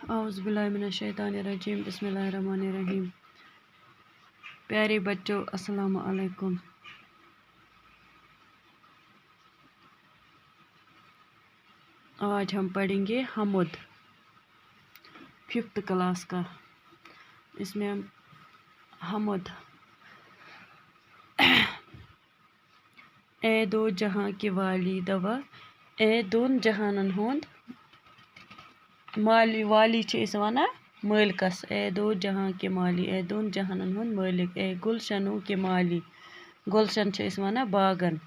औज़ुबिल्लाहिमिनश्शैतानिर्रजीम बिस्मिल्लाहिर्रहमानिर्रहीम। प्यारे बच्चों, अस्सलाम वालेकुम। आज हम पढ़ेंगे हमुद 5th क्लास का। इसमें हम हमुद ए दो जहां की वाली दवा ए दोन जहानन हुंद माली वाली वना मालिकस ए दो जहां के माली ए दोन जहानन हुंद मालिक ए गुलशनों के माली गुलशन वना बागन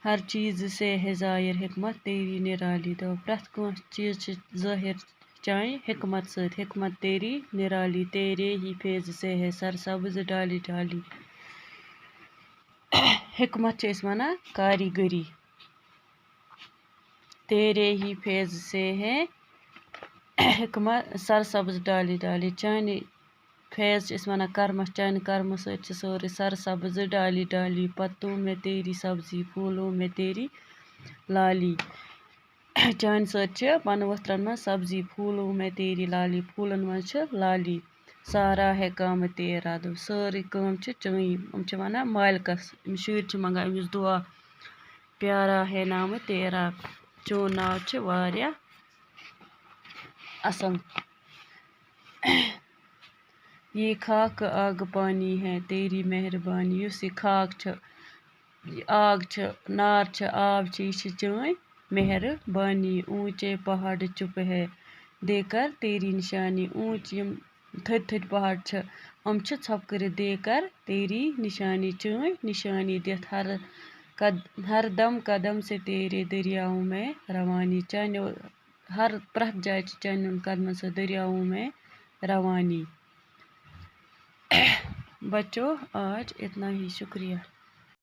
हर चीज़ से है ज़ाहिर हिकमत तेरी निराली तो प्रथ चीज़ ज़ाहिर चाहे हिकमत सत हिकमत तेरी निराली तेरे ही फेज से है सरसब्ज डाली डाली हिकमत वना कारीगरी तेरे ही फेज से है हिकमत सरसब्ज डाली डाली चाने फैज वना कर्मस चान कर्म सोरे सरसब्ज डाली डाली पत्तों में तेरी सब्जी फूलों में तेरी लाली चान पन वस्त्रन में सब्जी फूलों में तेरी लाली फूलन में लाली सारा है काम तेरा दो सारी काम चई वना मालिकस शुर मंगा अमिस दुआ प्यारा है नाम तेरा चोन नाव वारिया असल। ये खाक आग पानी है तेरी मेहरबानी युस ये खाक आग नार आब यह चाय मेहरबानी ऊंचे पहाड़ चुप है देकर तेरी निशानी ऊंच यम थद थद पहाड़ हम छप कर देकर तेरी निशानी चाय निशानी दिथ हर दम कदम से तेरे दरियाओं में रवानी चानो हर प्रथ जाए चान कदम से दरियाओं में रवानी। बच्चों आज इतना ही, शुक्रिया।